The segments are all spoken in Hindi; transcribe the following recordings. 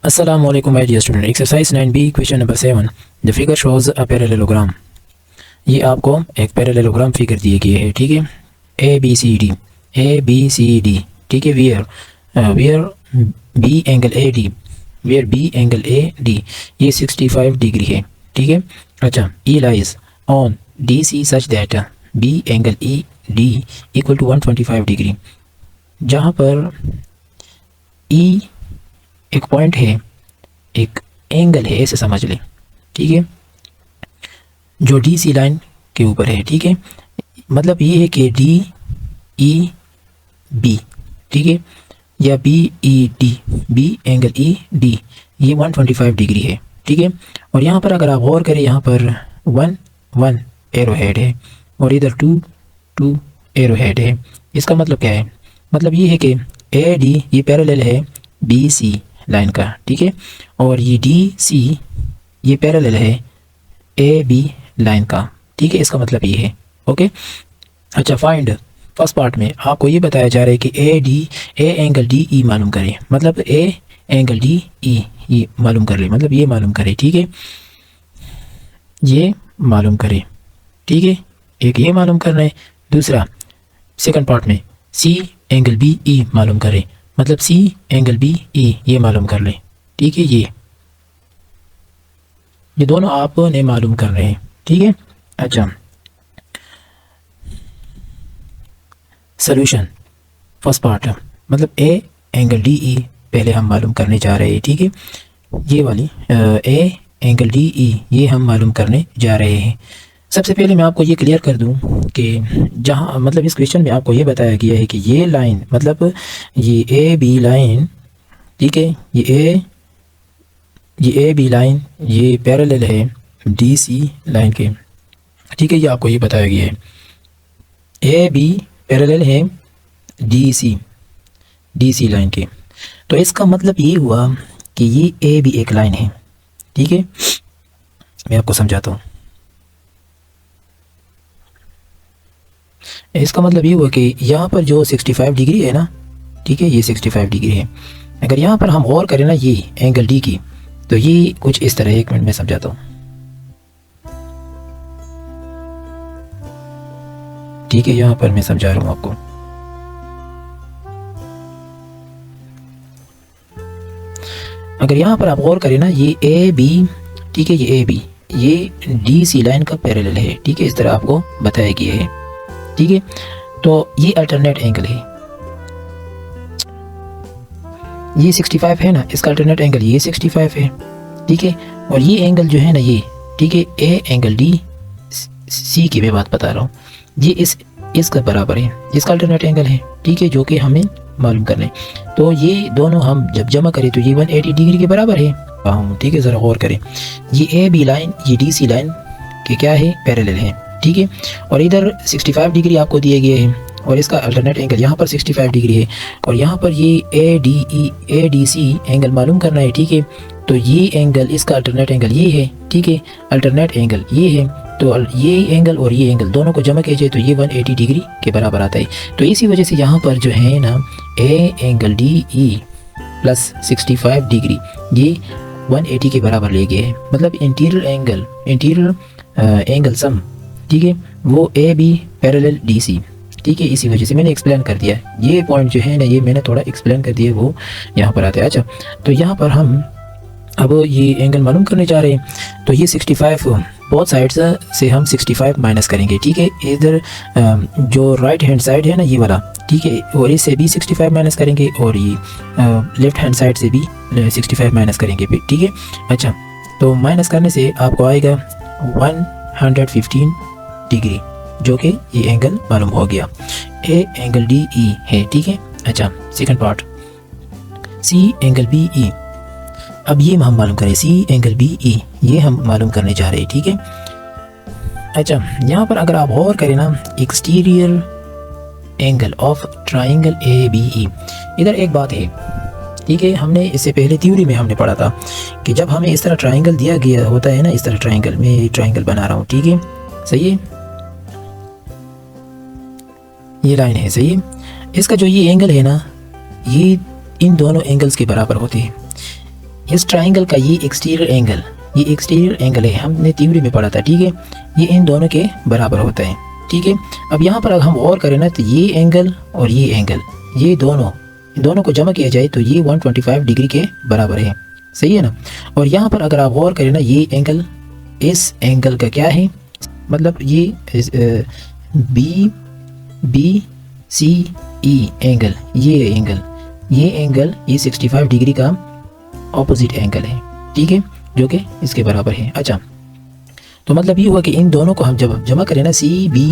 Assalamu alaikum my dear student. Exercise 9b question number 7. The figure shows a parallelogram. ये आपको एक पैरेललोग्राम फिगर दिए गए है, ठीक है। ए बी सी डी, ठीक है। Where B angle A D, where B angle A D ये 65 डिग्री है, ठीक है। अच्छा, E lies on D C such that B angle E D equal to 125 degree. जहाँ पर ई एक पॉइंट है, एक एंगल है, ऐसे समझ लें, ठीक है, जो डी सी लाइन के ऊपर है, ठीक है। मतलब ये है कि डी ई बी, ठीक है, या B E D, B angle E D ये 125 डिग्री है, ठीक है। और यहाँ पर अगर आप गौर करें, यहाँ पर 1 एरो हेड है और इधर 2 एरो हेड है। इसका मतलब क्या है? मतलब ये है कि ए डी ये पैरेलल है बी सी लाइन का, ठीक है, और ये डी सी ये पैरेलल है ए बी लाइन का, ठीक है। इसका मतलब ये है, ओके। अच्छा, फाइंड फर्स्ट पार्ट में आपको ये बताया जा रहा है कि ए एंगल डी ई मालूम करें, मतलब ए एंगल डी ई ये मालूम कर ले, मतलब ये मालूम करे, ठीक है, ये मालूम करे, ठीक है। एक ये मालूम करना है। दूसरा सेकंड पार्ट में सी एंगल बी ई मालूम करे, मतलब सी एंगल बी ई ये मालूम कर लें, ठीक है। ये दोनों आपने मालूम कर रहे हैं, ठीक है। अच्छा, सॉल्यूशन फर्स्ट पार्ट मतलब ए एंगल डी ई पहले हम मालूम करने जा रहे हैं, ठीक है। ये वाली ए एंगल डी ई ये हम मालूम करने जा रहे हैं। सबसे पहले मैं आपको ये क्लियर कर दूं कि जहाँ मतलब इस क्वेश्चन में आपको ये बताया गया है कि ये लाइन मतलब ये ए बी लाइन, ठीक है, ये ए बी लाइन ये पैरेलल है डी सी लाइन के, ठीक है। ये आपको ये बताया गया है ए बी पैरेलल है डी सी लाइन के। तो इसका मतलब ये हुआ कि ये ए बी एक लाइन है, ठीक है। मैं आपको समझाता हूँ। इसका मतलब ये हुआ कि यहाँ पर जो 65 डिग्री है ना, ठीक है, ये 65 डिग्री है। अगर यहाँ पर हम गौर करें ना ये एंगल डी की, तो ये कुछ इस तरह, एक मिनट में समझाता हूँ, ठीक है। यहाँ पर मैं समझा रहा हूँ आपको। अगर यहाँ पर आप गौर करें ना ये ए बी, ठीक है, ये ए बी ये डी सी लाइन का पैरेलल है, ठीक है, इस तरह आपको बताया गया है, ठीक है। तो ये अल्टरनेट एंगल है, ये 65 है ना, इसका अल्टरनेट एंगल ये 65 है, ठीक है। और ये एंगल जो है ना ये, ठीक है, ए एंगल डी सी की मैं बात बता रहा हूँ, ये इसका बराबर है, इसका अल्टरनेट एंगल है, ठीक है, जो कि हमें मालूम करना है। तो ये दोनों हम जब जमा करें तो ये 180 डिग्री के बराबर है, ठीक है। ज़रा गौर करें, ये ए बी लाइन ये डी सी लाइन के क्या है, पैरेलल है, ठीक है। और इधर 65 डिग्री आपको दिए गए हैं और इसका अल्टरनेट एंगल यहाँ पर 65 डिग्री है और यहाँ पर ये ए डी सी एंगल मालूम करना है, ठीक है। तो ये एंगल इसका अल्टरनेट एंगल ये है, ठीक है, अल्टरनेट एंगल ये है। तो ये एंगल और ये एंगल दोनों को जमा कीजिए तो ये 180 डिग्री के बराबर आता है। तो इसी वजह से यहाँ पर जो है ना A angle D E plus 65 degree ये 180 के बराबर ले गए हैं। मतलब इंटीरियर एंगल सम, ठीक है, वो A B parallel D C, ठीक है। इसी वजह से मैंने एक्सप्लेन कर दिया, ये पॉइंट जो है ना ये मैंने थोड़ा एक्सप्लेन कर दिया, वो यहाँ पर आता है। अच्छा, तो यहाँ पर हम अब ये एंगल मालूम करने जा रहे हैं। तो ये 65 बहुत साइड्स से हम 65 माइनस करेंगे, ठीक है। इधर जो राइट हैंड साइड है ना ये वाला, ठीक है, और इससे भी 65 माइनस करेंगे और ये लेफ्ट हैंड साइड से भी 65 माइनस करेंगे, ठीक है। अच्छा, तो माइनस करने से आपको आएगा 115 डिग्री, जो कि ये एंगल मालूम हो गया, ए एंगल डी ई है, ठीक है। अच्छा, second part C angle B E. अब ये हम मालूम करें सी एंगल बी ई ये हम मालूम करने जा रहे हैं, ठीक है। अच्छा, यहाँ पर अगर आप गौर करें ना exterior angle of triangle A B E, इधर एक बात है, ठीक है। हमने इससे पहले थ्योरी में हमने पढ़ा था कि जब हमें इस तरह ट्राइंगल दिया गया होता है ना, इस तरह ट्राइंगल में ट्राइंगल बना रहा हूँ, ठीक है, सही है, ये लाइन है, सही है। इसका जो ये एंगल है ना ये इन दोनों एंगल्स के बराबर होते हैं। इस ट्राइंगल का ये एक्सटीरियर एंगल है, हमने थ्योरी में पढ़ा था, ठीक है, ये इन दोनों के बराबर होता है, ठीक है। अब यहाँ पर अगर हम और करें ना तो ये एंगल और ये एंगल, ये दोनों को जमा किया जाए तो ये 125 डिग्री के बराबर है, सही है ना। और यहाँ पर अगर आप गौर करें ना, ये एंगल इस एंगल का क्या है, मतलब ये बी सी ई एंगल, ये 65 डिग्री का ऑपोजिट एंगल है, ठीक है, जो कि इसके बराबर है। अच्छा, तो मतलब ये हुआ कि इन दोनों को हम जब जमा करें ना सी बी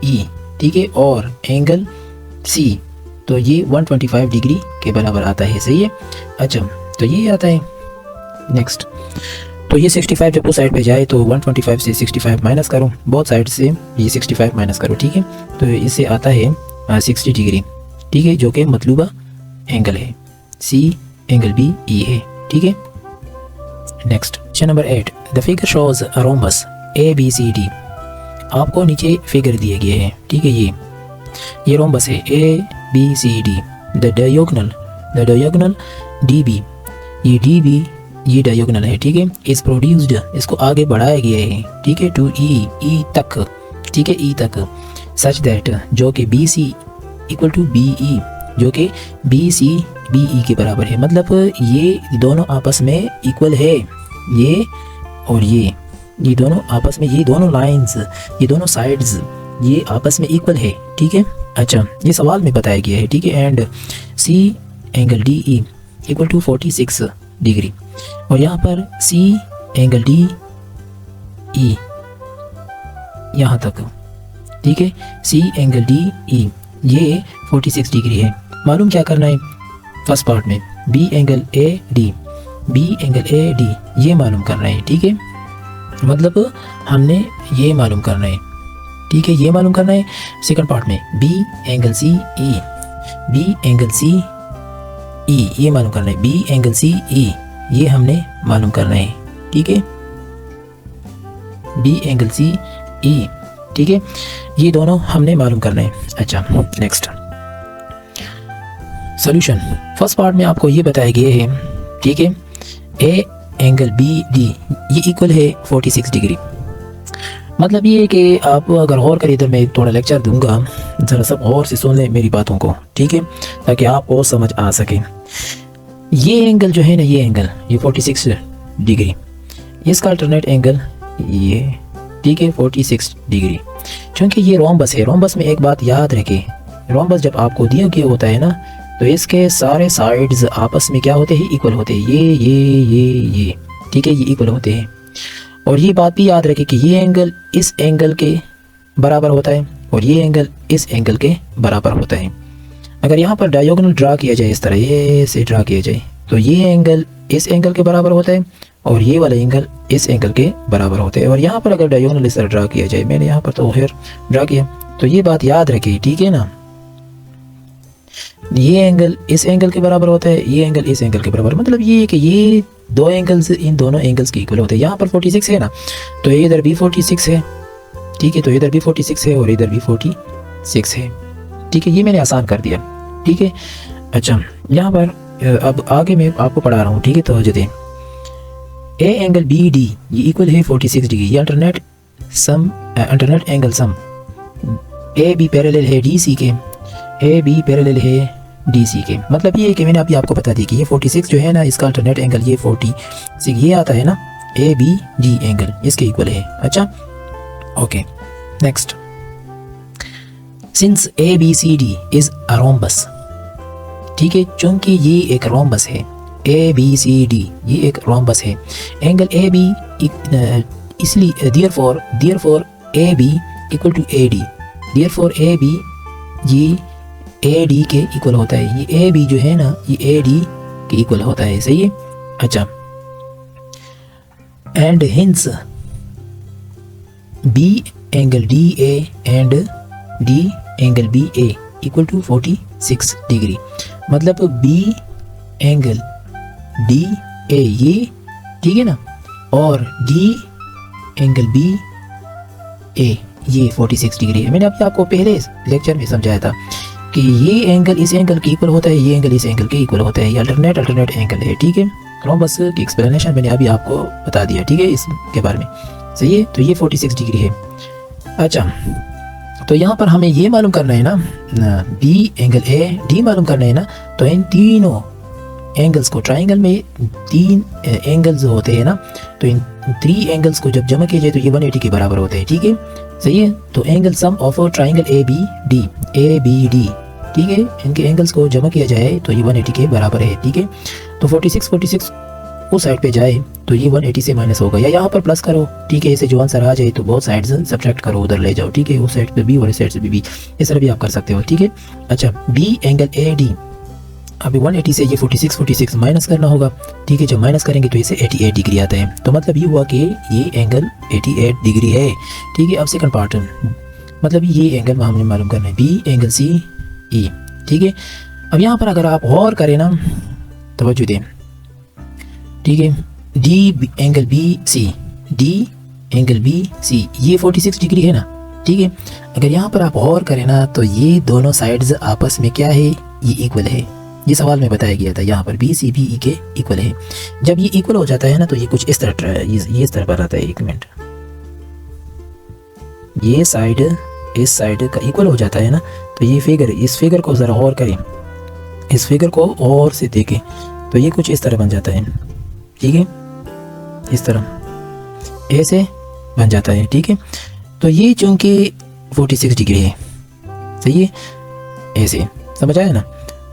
ई, ठीक है, और एंगल सी, तो ये 125 डिग्री के बराबर आता है, सही है। अच्छा, तो ये आता है नेक्स्ट। तो ये 65 जब उस साइड पे जाए तो 125 से 65 माइनस करो, बोथ साइड से ये 65 माइनस करो, ठीक है, तो इससे आता है 60 डिग्री, ठीक है, जो कि मतलूबा एंगल है, सी एंगल बी ई है, ठीक है। Next question number 8, the figure shows a rhombus A B C D. आपको नीचे फिगर दिए गए हैं, ठीक है, ये रोम्बस है A B C D, the diagonal D B, ये डायगोनल है, ठीक है, इज प्रोड्यूस्ड, इसको आगे बढ़ाया गया है, ठीक है, टू ई तक, ठीक है, ई तक, सच दैट, जो कि B C equal to B E, जो कि बी सी बी ई के बराबर है, मतलब ये दोनों आपस में इक्वल है, ये और ये दोनों आपस में, ये दोनों लाइंस, ये दोनों साइड्स, ये आपस में इक्वल है, ठीक है। अच्छा, ये सवाल में बताया गया है, ठीक है, and C angle D E equal to 46 degree, और यहाँ पर सी एंगल डी ई यहाँ तक, ठीक है, सी एंगल डी ई ये 46 डिग्री है। मालूम क्या करना है फर्स्ट पार्ट में, बी एंगल ए डी ये मालूम करना है, ठीक है, मतलब हमने ये मालूम करना है, ठीक है, ये मालूम करना है। सेकंड पार्ट में बी एंगल सी ई ये मालूम करना है, बी एंगल सी ई ये हमने मालूम करना है, ठीक है, बी एंगल सी ई, ठीक है, ये दोनों हमने मालूम करना है। अच्छा, नेक्स्ट सॉल्यूशन। फर्स्ट पार्ट में आपको ये बताया गया है, ठीक है, ए एंगल बी डी ये इक्वल है 46 डिग्री, मतलब ये है कि आप अगर गौर करें, इधर मैं थोड़ा लेक्चर दूंगा, ज़रा सब और से सुन लें मेरी बातों को, ठीक है, ताकि आप और समझ आ सके। ये एंगल जो है ना, ये एंगल ये 46 डिग्री, इसका अल्टरनेट एंगल ये, ठीक है, 46 डिग्री, क्योंकि ये रोम्बस है। रोम्बस में एक बात याद रखें, रोम्बस जब आपको दिया गया होता है ना, तो इसके सारे साइड्स आपस में क्या होते हैं, इक्वल होते हैं, ये, ठीक है, ये इक्वल होते हैं। और ये बात भी याद रखें कि ये एंगल इस एंगल के बराबर होता है और ये एंगल इस एंगल के बराबर होता है। अगर यहाँ पर डायगोनल ड्रा किया जाए, इस तरह ये से ड्रा किया जाए, तो ये एंगल इस एंगल के बराबर होता है और ये वाला एंगल इस एंगल के बराबर होते हैं। और यहाँ पर अगर डायगोनल इस तरह ड्रा किया जाए, मैंने यहाँ पर तो खैर ड्रा किया, तो ये बात याद रखिए, ठीक है ना, ये एंगल इस एंगल के बराबर होता है, ये एंगल इस एंगल के बराबर, मतलब ये है कि ये दो एंगल्स इन दोनों एंगल्स के इक्वल होते हैं। यहाँ पर 46 है ना, तो इधर भी 46 है, ठीक है, तो इधर भी 46 है और इधर भी 46 है, ठीक है, ये मैंने आसान कर दिया, ठीक है। अच्छा, यहाँ पर अब आगे मैं आपको पढ़ा रहा हूँ, ठीक है, तो then, A angle B D ये इक्वल है 46 डिग्री, ये alternate angle sum, A B parallel है डी सी के, ए बी पैरेलल है डी सी के, मतलब ये है कि मैंने अभी आपको बता दी कि ये 46 जो है ना, इसका अल्टरनेट एंगल ये 46 ये आता है ना, ए बी डी एंगल इसके इक्वल है। अच्छा, okay, next, since A B C D is a rhombus, ठीक है, चूंकि ये एक रोम्बस है, ए बी सी डी ये एक रोम्बस है, एंगल ए बी इसलिए therefore A B equal to A D, therefore A B ये ए डी के इक्वल होता है, ये ए बी जो है ना, ये ए डी के इक्वल होता है, सही है। अच्छा, and hence B angle D A and D angle B A equal to 46 degree, मतलब बी एंगल डी ए ये, ठीक है ना, और डी एंगल बी ए ये 46 डिग्री है। मैंने अभी आपको पहले लेक्चर में समझाया था कि ये एंगल इस एंगल के इक्वल होता है, ये एंगल इस एंगल के इक्वल होता है, ये अल्टरनेट एंगल है, ठीक है। रहा हूँ, बस कि एक्सप्लेनेशन मैंने अभी आपको बता दिया, ठीक है, इसके बारे में। सही है, तो ये 46 डिग्री है। अच्छा, तो यहाँ पर हमें ये मालूम करना है ना, बी एंगल ए डी मालूम करना है ना, तो इन तीनों एंगल्स को, ट्राइंगल में 3 एंगल्स होते हैं ना, तो इन 3 एंगल्स को जब जमा किया जाए तो ये 180 के बराबर होते हैं, ठीक है। सही है, तो angle sum of triangle A B D, ठीक है, इनके एंगल्स को जमा किया जाए तो ये 180 के बराबर है, ठीक है। तो 46 उस साइड पे जाए तो ये 180 से माइनस होगा, या यहाँ पर प्लस करो, ठीक है। इसे जो आंसर आ जाए तो बहुत साइड से सब्ट्रैक्ट करो, उधर ले जाओ, ठीक है, उस साइड पे बी और इस साइड से बी, इस तरह भी आप कर सकते हो, ठीक है। अच्छा, बी एंगल ए डी, अभी 180 से ये 46 माइनस करना होगा, ठीक है। जब माइनस करेंगे तो इसे 88 डिग्री आता है, तो मतलब ये हुआ कि ये एंगल 88 डिग्री है, ठीक है। अब सेकंड पार्ट, मतलब ये एंगल हमने मालूम करना है, बी एंगल सी ई, ठीक है। अब यहाँ पर अगर आप और करें ना, तवज्जो दें, ठीक है, D angle B C, D angle B C, ये 46 डिग्री है ना, ठीक है। अगर यहाँ पर आप और करें ना, तो ये दोनों साइड्स आपस में क्या है, ये इक्वल है। ये सवाल में बताया गया था, यहाँ पर बी सी बी ई के इक्वल है। जब ये इक्वल हो जाता है ना, तो ये कुछ इस तरह, ये इस तरह पर आता है, एक मिनट, ये साइड इस साइड का इक्वल हो जाता है ना, तो ये फिगर, इस फिगर को ज़रा और करें, इस फिगर को और से देखें तो ये कुछ इस तरह बन जाता है, ठीक है, इस तरह ऐसे बन जाता है, ठीक है। तो ये चूंकि 46 डिग्री है, सही है, ऐसे समझ आया ना,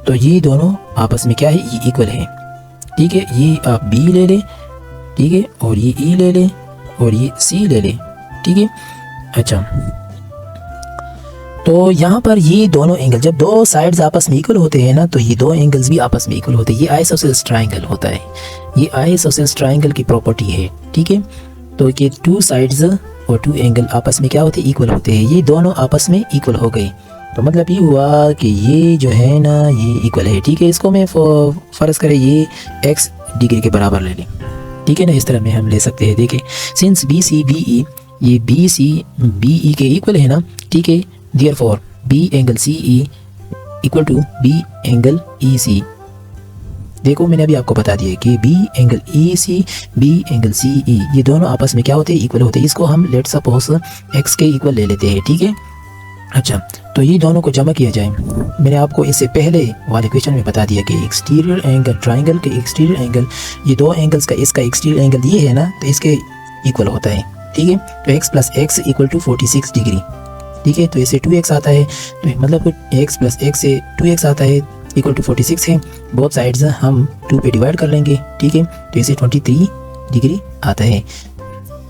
तो ये दोनों आपस में क्या है, ये इक्वल है, ठीक है। ये आप बी ले लें, ठीक है, और ये ई ले लें, और ये सी ले लें, ठीक है। अच्छा, तो यहाँ पर ये दोनों एंगल, जब दो साइड्स आपस में इक्वल होते हैं ना, तो ये दो एंगल्स भी आपस में इक्वल होते हैं। ये आइसोसेलेस ट्राइंगल होता है, ये आइसोसेलेस ट्राइंगल की प्रॉपर्टी है, ठीक है। तो ये 2 साइड्स और 2 एंगल आपस में क्या होते हैं, इक्वल होते हैं। ये दोनों आपस में इक्वल हो गए, तो मतलब ये हुआ कि ये जो है ना, ये इक्वल है, ठीक है। इसको मैं फ़र्ज़ करें ये x डिग्री के बराबर ले लें, ठीक है ना, इस तरह में हम ले सकते हैं। देखिए, since B C B E, ये बी सी बी ई के इक्वल है ना, ठीक है, therefore B angle C E equal to B angle E C. देखो, मैंने अभी आपको बता दिया कि B angle E C, B angle C E, ये दोनों आपस में क्या होते हैं, इक्वल होते हैं। इसको हम लेट सपोज x के इक्वल ले लेते हैं, ठीक है। अच्छा, तो ये दोनों को जमा किया जाए, मैंने आपको इससे पहले वाले क्वेश्चन में बता दिया कि एक्सटीरियर एंगल, ट्राइंगल के एक्सटीरियर एंगल, ये 2 एंगल्स का, इसका एक्सटीरियर एंगल ये है ना, तो इसके इक्वल होता है, ठीक है। तो x plus x equal to 46 degree, ठीक है। तो इसे 2x आता है, तो मतलब x प्लस एक्स से 2x आता है, इक्वल टू 46 है। बोथ साइड्स हम 2 पे डिवाइड कर लेंगे, ठीक है। तो इसे 23 डिग्री आता है।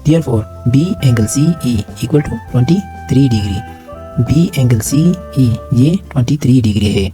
Therefore B angle C E equal to 23 degree, B angle C E ये 23 डिग्री है।